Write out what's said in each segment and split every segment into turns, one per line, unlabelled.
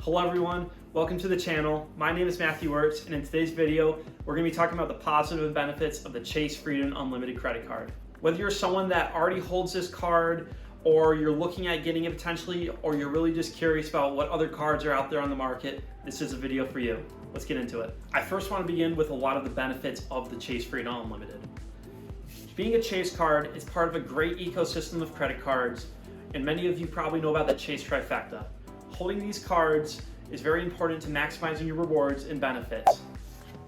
Hello everyone, welcome to the channel. My name is Matthew Wirtz, and in today's video, we're going to be talking about the positive benefits of the Chase Freedom Unlimited credit card. Whether you're someone that already holds this card, or you're looking at getting it potentially, or you're really just curious about what other cards are out there on the market, this is a video for you. Let's get into it. I first want to begin with a lot of the benefits of the Chase Freedom Unlimited. Being a Chase card is part of a great ecosystem of credit cards, and many of you probably know about the Chase Trifecta. Holding these cards is very important to maximizing your rewards and benefits.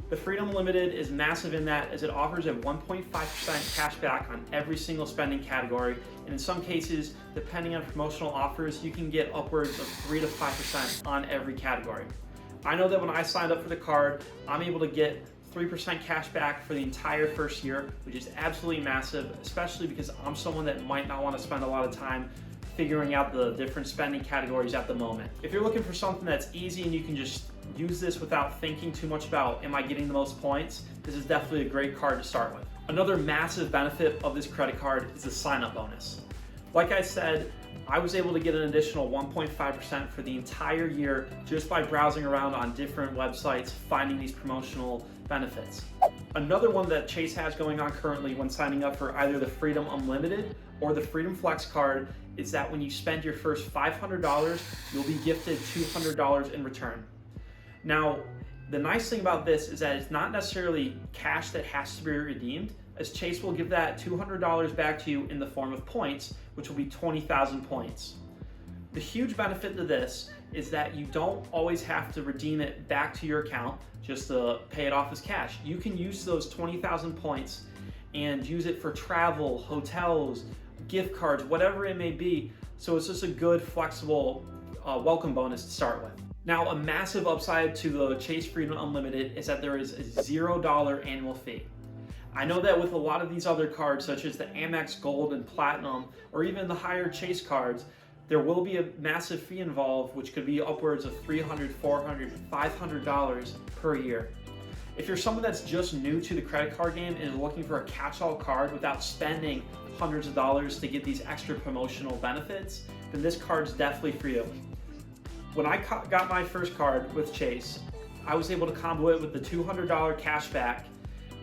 The Freedom Unlimited is massive in that as it offers a 1.5% cash back on every single spending category, and in some cases, depending on promotional offers, you can get upwards of 3 to 5% on every category. I know that when I signed up for the card, I'm able to get 3% cash back for the entire first year, which is absolutely massive, especially because I'm someone that might not want to spend a lot of time figuring out the different spending categories at the moment. If you're looking for something that's easy and you can just use this without thinking too much about, am I getting the most points? This is definitely a great card to start with. Another massive benefit of this credit card is the sign-up bonus. Like I said, I was able to get an additional 1.5% for the entire year just by browsing around on different websites, finding these promotional benefits. Another one that Chase has going on currently when signing up for either the Freedom Unlimited or the Freedom Flex card is that when you spend your first $500, you'll be gifted $200 in return. Now, the nice thing about this is that it's not necessarily cash that has to be redeemed, as Chase will give that $200 back to you in the form of points, which will be 20,000 points. The huge benefit to this is that you don't always have to redeem it back to your account just to pay it off as cash. You can use those 20,000 points and use it for travel, hotels, gift cards, whatever it may be. So it's just a good, flexible welcome bonus to start with. Now, a massive upside to the Chase Freedom Unlimited is that there is a $0 annual fee. I know that with a lot of these other cards, such as the Amex Gold and Platinum, or even the higher Chase cards, there will be a massive fee involved, which could be upwards of $300, $400, $500 per year. If you're someone that's just new to the credit card game and is looking for a catch-all card without spending hundreds of dollars to get these extra promotional benefits, then this card's definitely for you. When I got my first card with Chase, I was able to combo it with the $200 cash back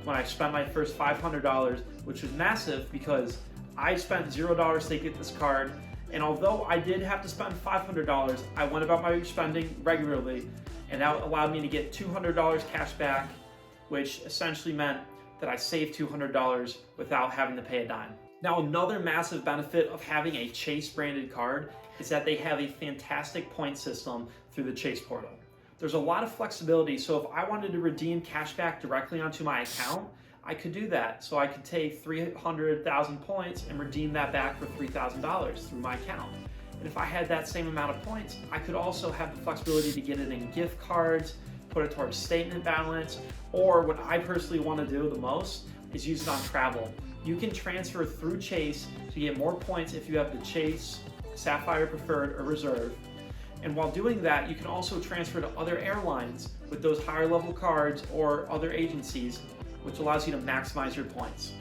when I spent my first $500, which was massive because I spent $0 to get this card. And although I did have to spend $500, I went about my spending regularly, and that allowed me to get $200 cash back, which essentially meant that I saved $200 without having to pay a dime. Now, another massive benefit of having a Chase branded card is that they have a fantastic point system through the Chase portal. There's a lot of flexibility, so if I wanted to redeem cash back directly onto my account, I could do that. So I could take 300,000 points and redeem that back for $3,000 through my account. And if I had that same amount of points, I could also have the flexibility to get it in gift cards, put it towards statement balance, or what I personally want to do the most is use it on travel. You can transfer through Chase to get more points if you have the Chase, Sapphire Preferred, or Reserve. And while doing that, you can also transfer to other airlines with those higher level cards or other agencies, which allows you to maximize your points.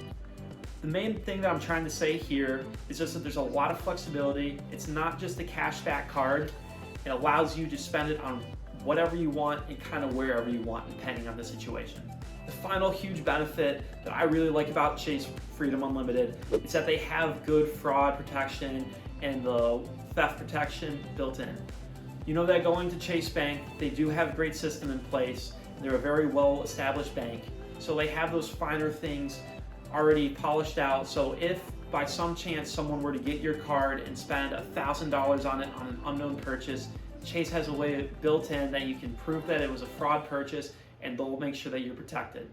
The main thing that I'm trying to say here is just that there's a lot of flexibility. It's not just a cashback card. It allows you to spend it on whatever you want and kind of wherever you want, depending on the situation. The final huge benefit that I really like about Chase Freedom Unlimited is that they have good fraud protection and the theft protection built in. You know that going to Chase Bank, they do have a great system in place. They're a very well-established bank. So they have those finer things already polished out. So if by some chance someone were to get your card and spend $1,000 on it on an unknown purchase, Chase has a way built in that you can prove that it was a fraud purchase, and they'll make sure that you're protected.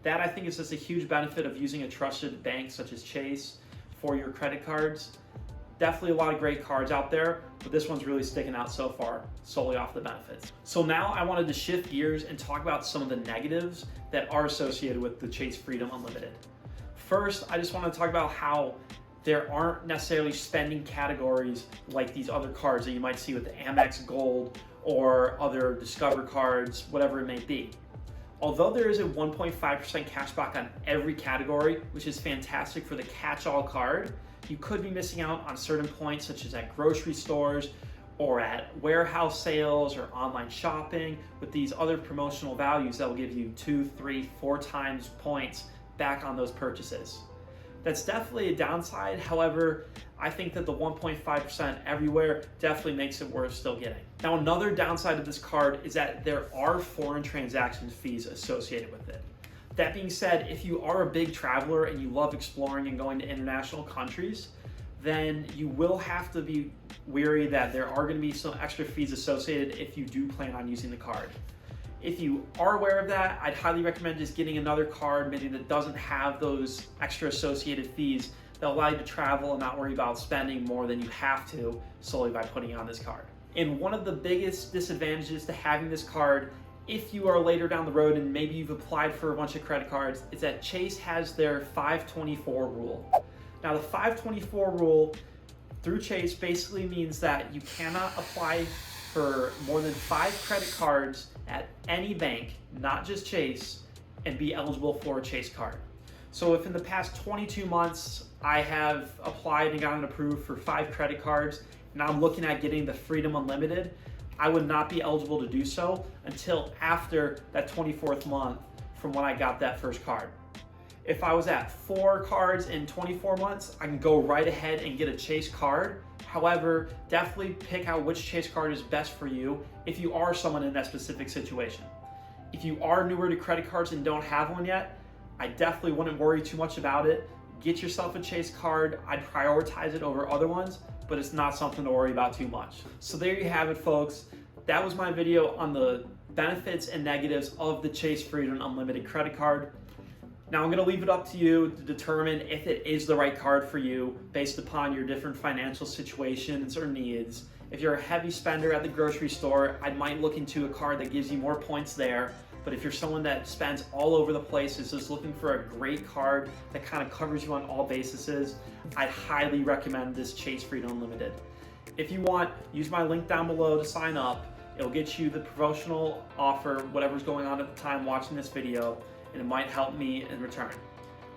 That, I think, is just a huge benefit of using a trusted bank such as Chase for your credit cards. Definitely a lot of great cards out there, but this one's really sticking out so far, solely off the benefits. So now I wanted to shift gears and talk about some of the negatives that are associated with the Chase Freedom Unlimited. First, I just want to talk about how there aren't necessarily spending categories like these other cards that you might see with the Amex Gold or other Discover cards, whatever it may be. Although there is a 1.5% cash back on every category, which is fantastic for the catch-all card, you could be missing out on certain points such as at grocery stores or at warehouse sales or online shopping with these other promotional values that will give you 2, 3, 4 times points back on those purchases. That's definitely a downside. However, I think that the 1.5% everywhere definitely makes it worth still getting. Now, another downside of this card is that there are foreign transaction fees associated with it. That being said, if you are a big traveler and you love exploring and going to international countries, then you will have to be wary that there are going to be some extra fees associated if you do plan on using the card. If you are aware of that, I'd highly recommend just getting another card, maybe that doesn't have those extra associated fees that allow you to travel and not worry about spending more than you have to solely by putting on this card. And one of the biggest disadvantages to having this card, if you are later down the road and maybe you've applied for a bunch of credit cards, is that Chase has their 524 rule. Now, the 524 rule through Chase basically means that you cannot apply for more than 5 credit cards at any bank, not just Chase, and be eligible for a Chase card. So if in the past 22 months I have applied and gotten approved for 5 credit cards, and I'm looking at getting the Freedom Unlimited, I would not be eligible to do so until after that 24th month from when I got that first card. If I was at 4 cards in 24 months, I can go right ahead and get a Chase card. However, definitely pick out which Chase card is best for you if you are someone in that specific situation. If you are newer to credit cards and don't have one yet, I definitely wouldn't worry too much about it. Get yourself a Chase card. I'd prioritize it over other ones, but it's not something to worry about too much. So there you have it, folks. That was my video on the benefits and negatives of the Chase Freedom Unlimited credit card. Now I'm going to leave it up to you to determine if it is the right card for you based upon your different financial situations or needs. If you're a heavy spender at the grocery store, I might look into a card that gives you more points there. But if you're someone that spends all over the place, is just looking for a great card that kind of covers you on all bases, I'd highly recommend this Chase Freedom Unlimited. If you want, use my link down below to sign up. It'll get you the promotional offer, whatever's going on at the time watching this video, and it might help me in return.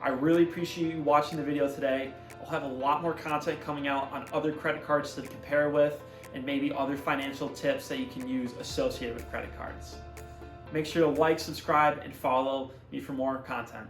I really appreciate you watching the video today. I'll have a lot more content coming out on other credit cards to compare with and maybe other financial tips that you can use associated with credit cards. Make sure to like, subscribe, and follow me for more content.